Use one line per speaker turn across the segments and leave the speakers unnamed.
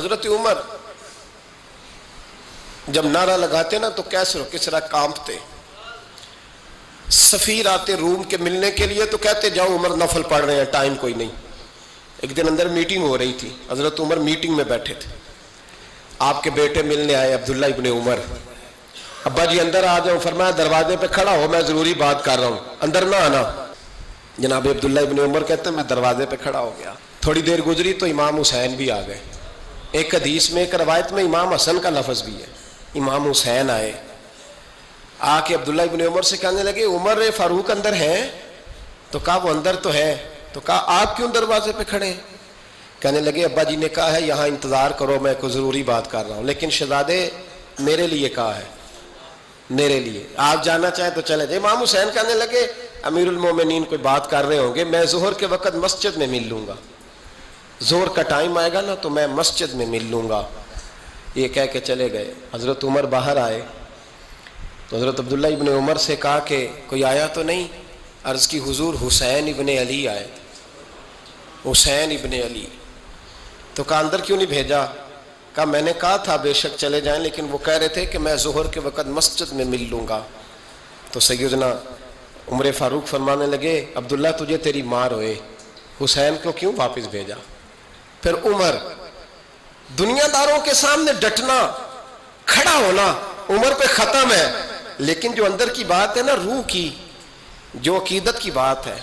حضرت عمر جب نعرہ لگاتے نا تو کیسر و کسرا کانپتے. سفیر آتے روم کے ملنے کے لیے تو کہتے جاؤ عمر نفل پڑھ رہے ہیں، ٹائم کوئی نہیں. ایک دن اندر میٹنگ ہو رہی تھی، حضرت عمر میٹنگ میں بیٹھے تھے. آپ کے بیٹے ملنے آئے عبداللہ ابن عمر. ابا جی اندر آ جاؤ. فرمایا دروازے پہ کھڑا ہو، میں ضروری بات کر رہا ہوں، اندر نہ آنا. جناب عبداللہ ابن عمر کہتے ہیں میں دروازے پہ کھڑا ہو گیا. تھوڑی دیر گزری تو امام حسین بھی آ گئے. ایک حدیث میں ایک روایت میں امام حسن کا لفظ بھی ہے. امام حسین آئے، آ کے عبداللہ ابن عمر سے کہنے لگے عمر فاروق اندر ہیں؟ تو کہا وہ اندر تو ہے. تو کہا آپ کیوں دروازے پہ کھڑے ہیں؟ کہنے لگے ابا جی نے کہا ہے یہاں انتظار کرو، میں کوئی ضروری بات کر رہا ہوں، لیکن شہزادے میرے لیے کہا ہے، میرے لیے آپ جانا چاہیں تو چلے جائیں. امام حسین کہنے لگے امیر المومنین کوئی بات کر رہے ہوں گے، میں ظہر کے وقت مسجد میں مل لوں گا، ظہر کا ٹائم آئے گا نا تو میں مسجد میں مل لوں گا. یہ کہہ کے چلے گئے. حضرت عمر باہر آئے تو حضرت عبداللہ ابن عمر سے کہا کہ کوئی آیا تو نہیں؟ عرض کی حضور حسین ابن علی آئے. حسین ابن علی. تو کہا اندر کیوں نہیں بھیجا؟ کہا میں نے کہا تھا بے شک چلے جائیں، لیکن وہ کہہ رہے تھے کہ میں ظہر کے وقت مسجد میں مل لوں گا. تو سیدنا عمر فاروق فرمانے لگے عبداللہ تجھے تیری ماں روئے، حسین کو کیوں واپس بھیجا؟ پھر عمر دنیا داروں کے سامنے ڈٹنا، کھڑا ہونا عمر پہ ختم ہے، لیکن جو اندر کی بات ہے نا، روح کی، جو عقیدت کی بات ہے،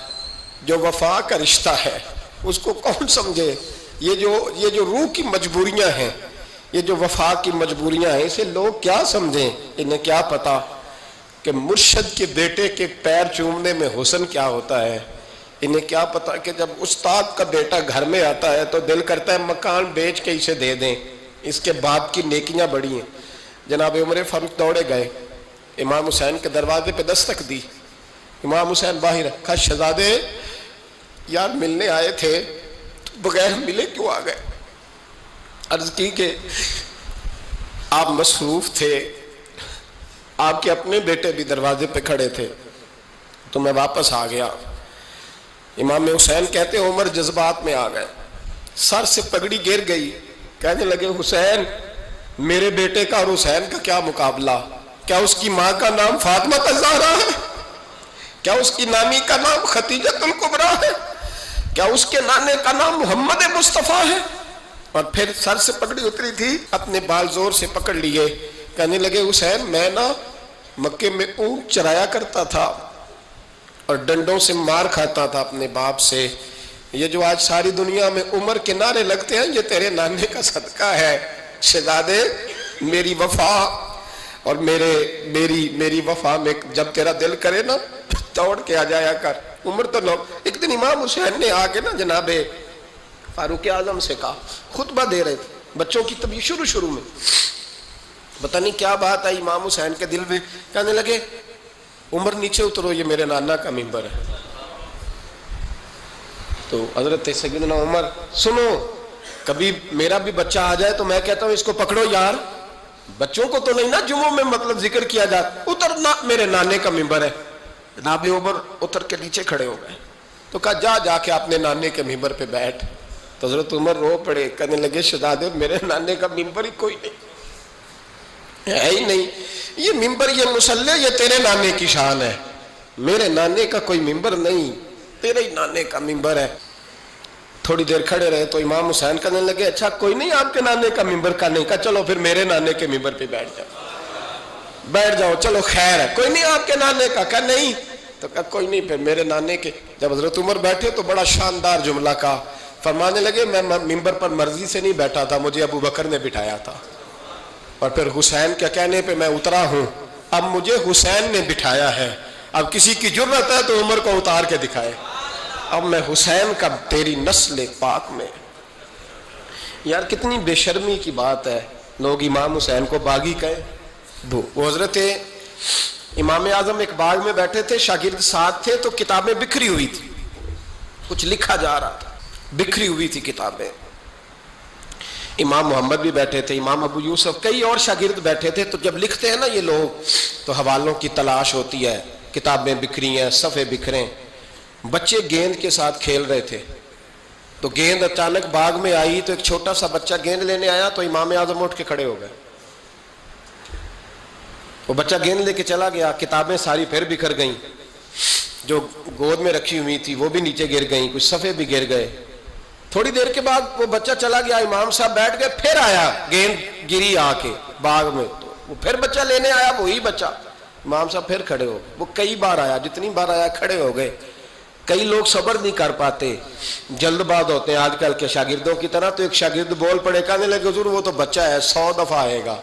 جو وفا کا رشتہ ہے، اس کو کون سمجھے؟ یہ جو روح کی مجبوریاں ہیں، یہ جو وفا کی مجبوریاں ہیں، اسے لوگ کیا سمجھیں؟ انہیں کیا پتا کہ مرشد کے بیٹے کے پیر چومنے میں حسن کیا ہوتا ہے. انہیں کیا پتا کہ جب استاد کا بیٹا گھر میں آتا ہے تو دل کرتا ہے مکان بیچ کے اسے دے دیں، اس کے باپ کی نیکیاں بڑی ہیں. جناب عمر فاروق دوڑے گئے، امام حسین کے دروازے پہ دستک دی. امام حسین باہر. کہا شہزادے یار ملنے آئے تھے تو بغیر ملے کیوں آ گئے؟ عرض کی کہ آپ مصروف تھے، آپ کے اپنے بیٹے بھی دروازے پہ کھڑے تھے تو میں واپس آ گیا. امام حسین کہتے عمر جذبات میں آ گئے، سر سے پگڑی گر گئی. کہنے لگے حسین میرے بیٹے کا اور حسین کا کیا مقابلہ؟ کیا اس کی ماں کا نام فاطمہ الزہرا ہے؟ کیا اس کی نانی کا نام خدیجہ الکبریٰ ہے؟ کیا اس کے نانے کا نام محمد مصطفیٰ ہے؟ اور پھر سر سے پگڑی اتری تھی، اپنے بال زور سے پکڑ لیے. کہنے لگے حسین میں نا مکے میں اونٹ چرایا کرتا تھا اور ڈنڈوں سے مار کھاتا تھا اپنے باپ سے. یہ جو آج ساری دنیا میں عمر کے نعرے لگتے ہیں یہ تیرے نانے کا صدقہ ہے. شہزادے میری وفا اور میری وفا میں جب تیرا دل کرے نا دوڑ کے آ جایا کر. عمر تو لوگ. ایک دن امام حسین نے آ کے نا جناب فاروق اعظم سے کہا، خطبہ دے رہے تھے بچوں کی طبیعت شروع میں، پتہ نہیں کیا بات آئی امام حسین کے دل میں. کہنے لگے عمر نیچے اترو، یہ میرے نانا کا ممبر ہے. تو حضرت سیدنا عمر سنو، کبھی میرا بھی بچہ آ جائے تو میں کہتا ہوں اس کو پکڑو یار، بچوں کو تو نہیں نا جمعوں میں مطلب ذکر کیا جاتا، اترنا میرے نانے کا ممبر ہے. جناب عمر اتر کے نیچے کھڑے ہو گئے. تو کہا جا کے اپنے نانے کے ممبر پہ بیٹھ. تو حضرت عمر رو پڑے. کہنے لگے شہزادے میرے نانے کا ممبر ہی کوئی نہیں ہے ہی نہیں. یہ ممبر، یہ مصلی، یہ تیرے نانے کی شان ہے. میرے نانے کا کوئی ممبر نہیں، تیرے ہی نانے کا ممبر ہے. تھوڑی دیر کھڑے رہے تو امام حسین کہنے لگے اچھا کوئی نہیں آپ کے نانے کا ممبر کا نہیں. کہا چلو پھر میرے نانے کے ممبر پہ بیٹھ جاؤ چلو خیر ہے. کوئی نہیں آپ کے نانے کا؟ کہا نہیں. تو کہا کوئی نہیں پھر میرے نانے کے. جب حضرت عمر بیٹھے تو بڑا شاندار جملہ کہا. فرمانے لگے میں ممبر پر مرضی سے نہیں بیٹھا تھا، مجھے ابو بکر نے بٹھایا تھا، اور پھر حسین کے کہنے پہ میں اترا ہوں. اب مجھے حسین نے بٹھایا ہے، اب کسی کی جرت ہے تو عمر کو اتار کے دکھائے. اب میں حسین کا تیری نسل پاک میں. یار کتنی بے شرمی کی بات ہے، لوگ امام حسین کو باغی کہیں. وہ حضرت امام اعظم ایک باغ میں بیٹھے تھے، شاگرد ساتھ تھے، تو کتابیں بکھری ہوئی تھی، کچھ لکھا جا رہا تھا، بکھری ہوئی تھی کتابیں. امام محمد بھی بیٹھے تھے، امام ابو یوسف، کئی اور شاگرد بیٹھے تھے. تو جب لکھتے ہیں نا یہ لوگ تو حوالوں کی تلاش ہوتی ہے، کتابیں بکھری ہیں، صفحے بکھرے. بچے گیند کے ساتھ کھیل رہے تھے تو گیند اچانک باغ میں آئی تو ایک چھوٹا سا بچہ گیند لینے آیا تو امام اعظم اٹھ کے کھڑے ہو گئے. وہ بچہ گیند لے کے چلا گیا, کتابیں ساری پھر بکھر گئیں, جو گود میں رکھی ہوئی تھی وہ بھی نیچے گر گئیں, کچھ صفحے بھی گر گئے. تھوڑی دیر کے بعد وہ بچہ چلا گیا, امام صاحب بیٹھ گئے, پھر آیا, گیند گری آ کے باغ میں, تو وہ پھر بچہ لینے آیا, وہی بچہ. امام صاحب پھر کھڑے ہو گئے. وہ کئی بار آیا, جتنی بار آیا کھڑے ہو گئے. کئی لوگ صبر نہیں کر پاتے, جلد باز ہوتے ہیں آج کل کے شاگردوں کی طرح. تو ایک شاگرد بول پڑے, کہنے لگے حضور وہ تو بچہ ہے 100 دفعہ آئے گا.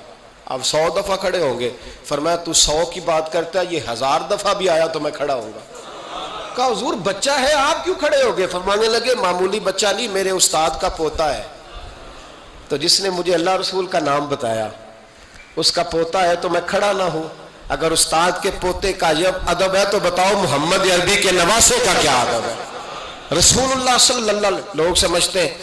اب 100 دفعہ کھڑے ہوں گے. فرمایا تو 100 کی بات کرتا ہے, یہ 1000 دفعہ بھی آیا تو میں کھڑا ہوں گا. کہا حضور بچہ ہے آپ کیوں کھڑے ہو گئے؟ فرمانے لگے معمولی بچہ نہیں, میرے استاد کا پوتا ہے. تو جس نے مجھے اللہ رسول کا نام بتایا اس کا پوتا ہے تو میں کھڑا نہ ہوں. اگر استاد کے پوتے کا یہ ادب ہے تو بتاؤ محمد عربی کے نواسے کا کیا ادب ہے؟ رسول اللہ صلی اللہ علیہ وسلم. لوگ سمجھتے ہیں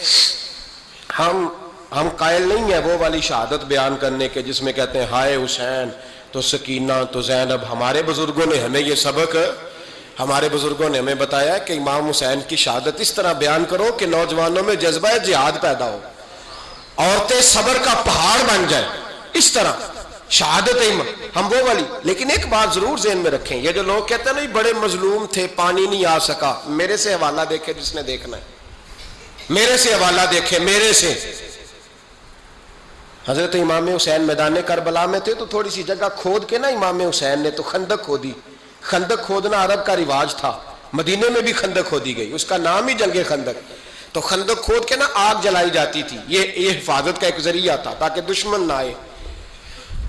ہم قائل نہیں ہیں وہ والی شہادت بیان کرنے کے جس میں کہتے ہیں ہائے حسین تو سکینہ تو زینب. ہمارے بزرگوں نے ہمیں یہ سبق, ہمارے بزرگوں نے ہمیں بتایا کہ امام حسین کی شہادت اس طرح بیان کرو کہ نوجوانوں میں جذبہ جہاد پیدا ہو, عورتیں صبر کا پہاڑ بن جائیں. اس طرح شہادت ہم وہ والی. لیکن ایک بات ضرور ذہن میں رکھیں, یہ جو لوگ کہتے ہیں نا بڑے مظلوم تھے پانی نہیں آ سکا, میرے سے حوالہ دیکھے جس نے دیکھنا ہے, میرے سے حوالہ دیکھے, میرے سے. حضرت امام حسین میدان کربلا میں تھے تو تھوڑی سی جگہ کھود کے نا امام حسین نے تو خندق کھودی. خندق کھودنا عرب کا رواج تھا, مدینے میں بھی خندق کھودی گئی, اس کا نام ہی جنگ خندق. تو خندق کھود کے نا آگ جلائی جاتی تھی, یہ حفاظت کا ایک ذریعہ تھا تاکہ دشمن نہ آئے.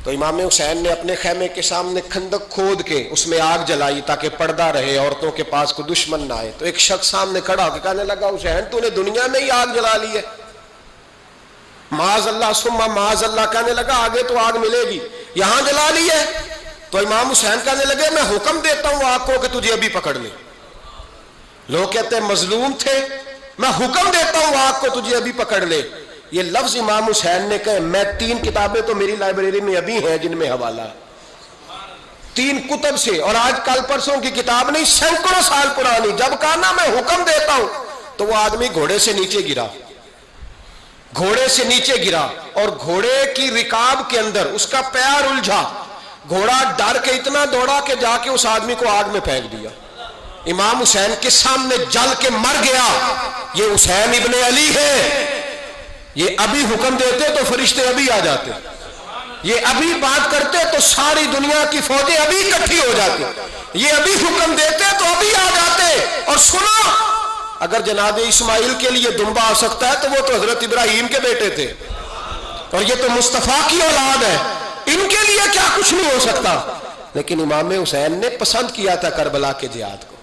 تو امام حسین نے اپنے خیمے کے سامنے خندق کھود کے اس میں آگ جلائی تاکہ پردہ رہے, عورتوں کے پاس کو دشمن نہ آئے. تو ایک شخص سامنے کھڑا ہو کے کہنے لگا حسین تو نے دنیا میں ہی آگ جلا لی ہے. معاذ اللہ ثم معاذ اللہ. کہنے لگا آگے تو آگ ملے گی, یہاں جلا لی ہے. تو امام حسین کہنے لگے میں حکم دیتا ہوں آگ کو کہ تجھے ابھی پکڑ لے. لوگ کہتے ہیں مظلوم تھے, میں حکم دیتا ہوں آگ کو تجھے ابھی پکڑ لے. یہ لفظ امام حسین نے کہے. میں 3 کتابیں تو میری لائبریری میں ابھی ہیں جن میں حوالہ ہے, 3 کتب سے, اور آج کل پرسوں کی کتاب نہیں, سینکڑوں سال پرانی. جب کہا نا میں حکم دیتا ہوں تو وہ آدمی گھوڑے سے نیچے گرا, گھوڑے سے نیچے گرا, اور گھوڑے کی رکاب کے اندر اس کا پیر الجھا. گھوڑا ڈر کے اتنا دوڑا کہ جا کے اس آدمی کو آگ میں پھینک دیا. امام حسین کے سامنے جل کے مر گیا. یہ حسین ابن علی ہے. یہ ابھی حکم دیتے تو فرشتے ابھی آ جاتے, یہ ابھی بات کرتے تو ساری دنیا کی فوجیں ابھی اکٹھی ہو جاتی. یہ ابھی حکم دیتے تو ابھی آ جاتے. اور سنو, اگر جناب اسماعیل کے لیے دمبا آ سکتا ہے تو وہ تو حضرت ابراہیم کے بیٹے تھے, اور یہ تو مصطفیٰ کی اولاد ہے, ان کے لیے کیا کچھ نہیں ہو سکتا. لیکن امام حسین نے پسند کیا تھا کربلا کے جہاد کو,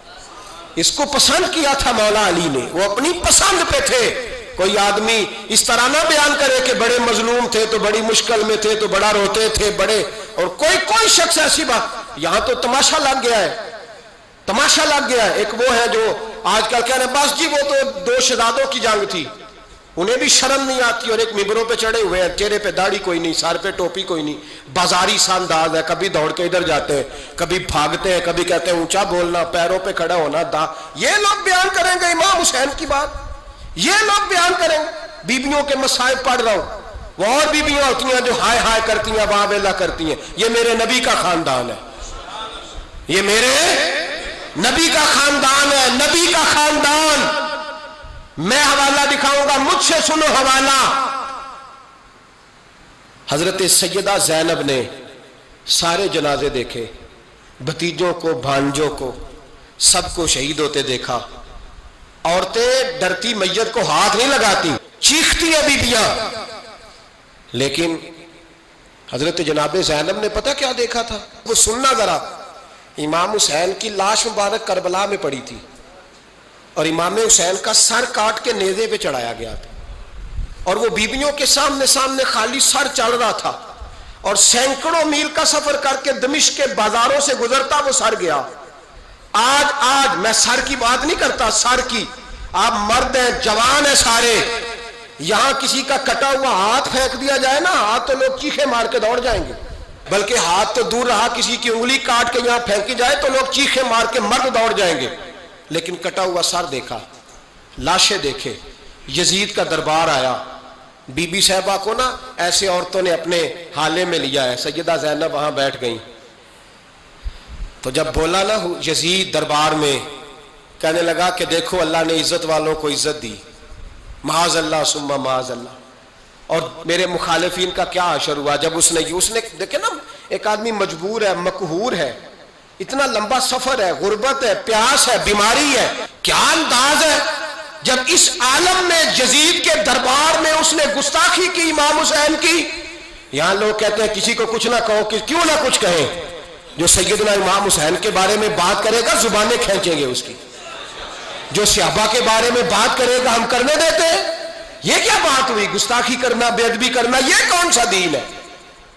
اس کو پسند کیا تھا مولا علی نے, وہ اپنی پسند پہ تھے. کوئی آدمی اس طرح نہ بیان کرے کہ بڑے مظلوم تھے تو بڑی مشکل میں تھے تو بڑا روتے تھے بڑے, اور کوئی شخص ایسی بات. یہاں تو تماشا لگ گیا ہے, تماشا لگ گیا ہے. ایک وہ ہے جو آج کل کہہ رہے ہیں بس جی وہ تو 2 شہزادوں کی جنگ تھی, انہیں بھی شرم نہیں آتی, اور ایک ممبروں پہ چڑھے ہوئے ہیں, چہرے پہ داڑھی کوئی نہیں, سر پہ ٹوپی کوئی نہیں, بازاری سا انداز ہے, کبھی دوڑ کے ادھر جاتے ہیں, کبھی بھاگتے ہیں, کبھی کہتے ہیں اونچا بولنا, پیروں پہ کھڑا ہونا. یہ لوگ بیان کریں گے امام حسین کی بات, یہ لوگ بیان کریں گے. بیبیوں کے مصائب پڑھ رہا ہوں, وہ اور بیبیاں ہوتی ہیں جو ہائے ہائے کرتی ہیں, واہ ویلا کرتی ہیں. یہ میرے نبی کا خاندان ہے, یہ میرے نبی کا خاندان ہے, نبی کا خاندان. میں حوالہ دکھاؤں گا, مجھ سے سنو حوالہ. حضرت سیدہ زینب نے سارے جنازے دیکھے, بھتیجوں کو, بھانجوں کو, سب کو شہید ہوتے دیکھا. عورتیں ڈرتی میت کو ہاتھ نہیں لگاتی, چیختی ہیں بیبیاں. لیکن حضرت جناب زینب نے پتہ کیا دیکھا تھا, وہ سننا ذرا. امام حسین کی لاش مبارک کربلا میں پڑی تھی, اور امام حسین کا سر کاٹ کے نیزے پہ چڑھایا گیا تھا, اور وہ بیبیوں کے سامنے خالی سر چڑھ رہا تھا, اور سینکڑوں میل کا سفر کر کے دمشق کے بازاروں سے گزرتا وہ سر گیا. آج میں سر کی بات نہیں کرتا, سر کی. آپ مرد ہیں, جوان ہیں سارے, یہاں کسی کا کٹا ہوا ہاتھ پھینک دیا جائے نا, ہاتھ تو لوگ چیخے مار کے دوڑ جائیں گے. بلکہ ہاتھ تو دور رہا, کسی کی انگلی کاٹ کے یہاں پھینکی جائے تو لوگ چیخے مار کے مرد دوڑ جائیں گے. لیکن کٹا ہوا سر دیکھا, لاشیں دیکھے, یزید کا دربار آیا، بی بی صاحبہ کو نا ایسے عورتوں نے اپنے حالے میں لیا ہے، سیدہ زینب وہاں بیٹھ گئیں، تو جب بولا نا یزید دربار میں، کہنے لگا کہ دیکھو اللہ نے عزت والوں کو عزت دی، معاذ اللہ ثم معاذ اللہ، اور میرے مخالفین کا کیا حشر ہوا جب اس نے دیکھے نا ایک آدمی مجبور ہے، مقہور ہے، اتنا لمبا سفر ہے، غربت ہے، پیاس ہے، بیماری ہے، کیا انداز ہے جب اس عالم میں یزید کے دربار میں اس نے گستاخی کی امام حسین کی۔ یہاں لوگ کہتے ہیں کسی کو کچھ نہ کہو، کیوں نہ کچھ کہیں، جو سیدنا امام حسین کے بارے میں بات کرے گا زبانیں کھینچیں گے اس کی، جو صحابہ کے بارے میں بات کرے گا ہم کرنے دیتے ہیں؟ یہ کیا بات ہوئی؟ گستاخی کرنا، بے ادبی کرنا، یہ کون سا دین ہے؟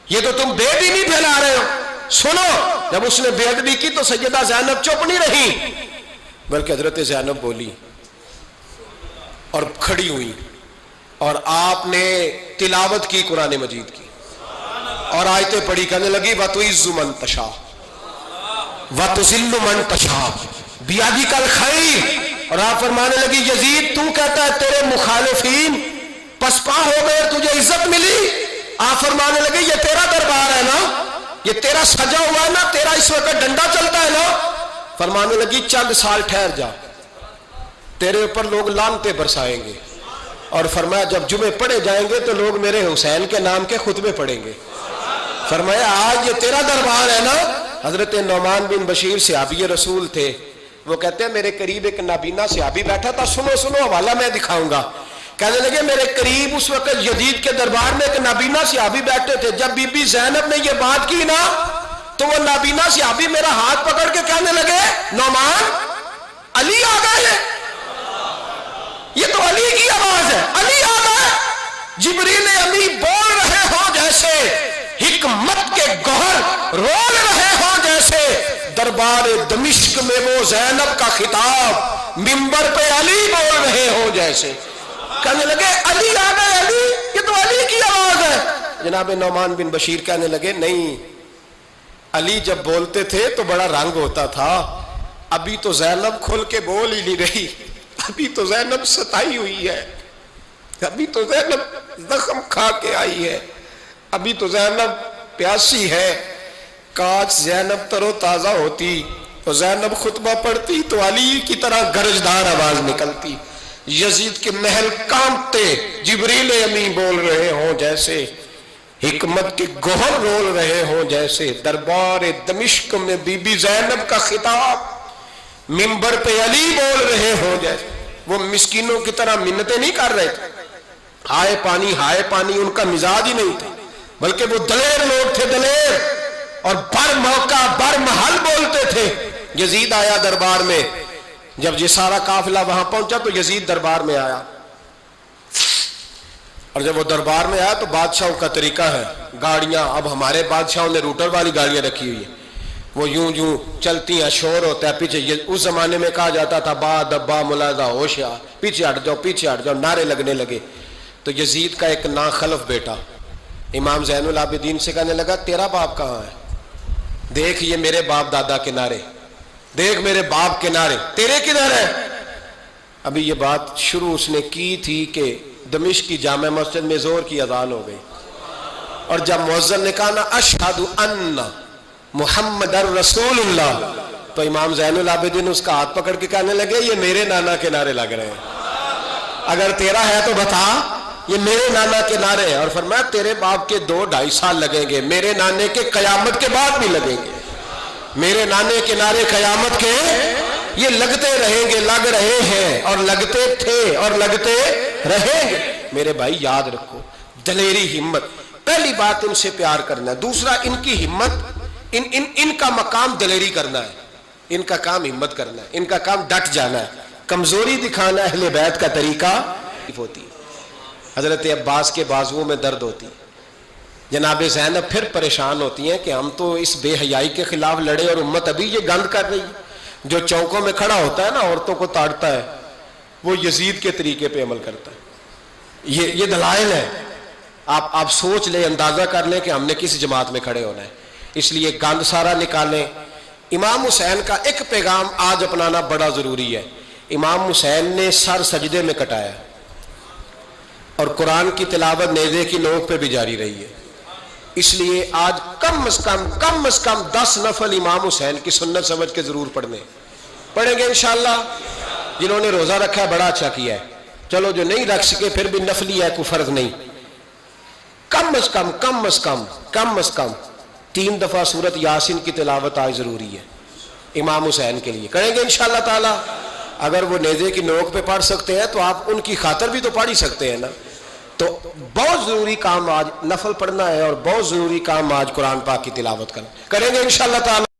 یہ تو تم بے دینی پھیلا رہے ہو۔ سنو، جب اس نے بے ادبی کی تو سیدہ زینب چپ نہیں رہی، بلکہ حضرت زینب بولی اور کھڑی ہوئی، اور آپ نے تلاوت کی قرآن مجید کی اور آیتیں پڑھی، کہنے لگی وَتُعِزُّ مَن تَشَاءُ وَتُذِلُّ مَن تَشَاءُ بِیَدِکَ الْخَیْرُ، اور آپ فرمانے لگی یزید تو کہتا ہے تیرے مخالفین پسپا ہو گئے، تجھے عزت ملی؟ آپ فرمانے لگے یہ تیرا دربار ہے نا، یہ تیرا سجا ہوا ہے نا، تیرا اس وقت ڈنڈا چلتا ہے نا۔ فرمانے لگی چند سال ٹھہر جا، تیرے اوپر لوگ لعنتیں برسائیں گے، اور فرمایا جب جمعے پڑھے جائیں گے تو لوگ میرے حسین کے نام کے خطبے پڑھیں گے۔ فرمایا آج یہ تیرا دربار ہے نا۔ حضرت نعمان بن بشیر صحابی رسول تھے، وہ کہتے ہیں میرے قریب ایک نابینا صحابی بیٹھا تھا، سنو سنو حوالہ میں دکھاؤں گا۔ کہنے لگے میرے قریب اس وقت یزید کے دربار میں ایک نابینا صحابی بیٹھے تھے، جب بی بی زینب نے یہ بات کی نا تو وہ نابینا صحابی میرا ہاتھ پکڑ کے کہنے لگے نعمان علی آ گئے ہیں، یہ تو علی کی آواز ہے، علی آ گئے۔ جبریل امی بول رہے ہوں جیسے، حکمت کے گوہر رول رہے ہوں جیسے، دربار دمشق میں وہ زینب کا خطاب منبر پہ علی بول رہے ہوں جیسے۔ کہنے لگے علی آ گئے، علی، یہ تو علی کی آواز ہے۔ جناب نعمان بن بشیر کہنے لگے نہیں، علی جب بولتے تھے تو بڑا رنگ ہوتا تھا، ابھی تو زینب کھل کے بول ہی نہیں رہی، ابھی تو زینب ستائی ہوئی ہے، ابھی تو زینب زخم کھا کے آئی ہے، ابھی تو زینب پیاسی ہے۔ کاش زینب تر و تازہ ہوتی تو زینب خطبہ پڑھتی تو علی کی طرح گرجدار آواز نکلتی، یزید کے محل کانپتے، جبریل امی بول رہے ہوں جیسے، حکمت کے گوہر رول رہے ہوں جیسے، دربار دمشق میں بی بی زینب کا خطاب منبر پہ علی بول رہے ہوں جیسے۔ وہ مسکینوں کی طرح منتیں نہیں کر رہے تھے، ہائے پانی ان کا مزاج ہی نہیں تھا، بلکہ وہ دلیر لوگ تھے، دلیر، اور بر موقع بر محل بولتے تھے۔ یزید آیا دربار میں، جب یہ سارا قافلہ وہاں پہنچا تو یزید دربار میں آیا، اور جب وہ دربار میں آیا تو بادشاہوں کا طریقہ ہے، گاڑیاں، اب ہمارے بادشاہوں نے روٹر والی گاڑیاں رکھی ہوئی ہیں، وہ یوں چلتی ہیں، شور ہوتا ہے پیچھے۔ اس زمانے میں کہا جاتا تھا با دبا ملازہ ہوشیار، پیچھے ہٹ جاؤ، نعرے لگنے لگے۔ تو یزید کا ایک ناخلف بیٹا امام زین العابدین سے کہنے لگا تیرا باپ کہاں ہے؟ دیکھ یہ میرے باپ دادا کے نعرے، دیکھ میرے باپ کے نعرے، تیرے کدھر ہے؟ ابھی یہ بات شروع اس نے کی تھی کہ دمشق کی جامع مسجد میں زور کی اذان ہو گئی، اور جب مؤذن نے کہا نا اشہد ان محمد رسول اللہ، تو امام زین العابدین اس کا ہاتھ پکڑ کے کہنے لگے یہ میرے نانا کے نعرے لگ رہے ہیں، اگر تیرا ہے تو بتا، یہ میرے نانا کے نعرے ہیں۔ اور فرمایا تیرے باپ کے 2-2.5 سال لگیں گے، میرے نانے کے قیامت کے بعد بھی لگیں گے، میرے نانے کے نعرے قیامت کے یہ لگتے رہیں گے، لگ رہے ہیں اور لگتے تھے اور لگتے رہیں گے۔ میرے بھائی یاد رکھو، دلیری، ہمت، پہلی بات ان سے پیار کرنا ہے، دوسرا ان کی ہمت، ان کا مقام دلیری کرنا ہے، ان کا کام ہمت کرنا ہے، ان کا کام ڈٹ جانا ہے، کمزوری دکھانا اہل بیت کا طریقہ ہوتی ہے۔ حضرت عباس کے بازوؤں میں درد ہوتی، جناب زینب پھر پریشان ہوتی ہیں کہ ہم تو اس بے حیائی کے خلاف لڑے اور امت ابھی یہ گند کر رہی ہے۔ جو چوکوں میں کھڑا ہوتا ہے نا عورتوں کو تاڑتا ہے، وہ یزید کے طریقے پہ عمل کرتا ہے۔ یہ دلائل ہے، آپ سوچ لیں، اندازہ کر لیں کہ ہم نے کس جماعت میں کھڑے ہونا ہے۔ اس لیے گند سارا نکالیں۔ امام حسین کا ایک پیغام آج اپنانا بڑا ضروری ہے۔ امام حسین نے سر سجدے میں کٹایا، اور قرآن کی تلاوت نیزے کی نوک پہ بھی جاری رہی ہے. اس لیے آج کم از کم 10 نفل امام حسین کی سنت سمجھ کے ضرور پڑھیں گے انشاءاللہ. جنہوں نے روزہ رکھا ہے بڑا اچھا کیا ہے. چلو جو نہیں رکھ سکے پھر بھی نفلی ہے، کوئی فرض نہیں. کم از کم 3 دفعہ سورت یاسین کی تلاوت آج ضروری ہے امام حسین کے لیے. کریں گے انشاءاللہ تعالی. اگر وہ نیزے کی نوک پہ پڑھ سکتے ہیں تو آپ ان کی خاطر بھی تو پڑھ ہی سکتے ہیں نا. تو بہت ضروری کام آج نفل پڑھنا ہے، اور بہت ضروری کام آج قرآن پاک کی تلاوت کرنا. کریں گے انشاءاللہ تعالی.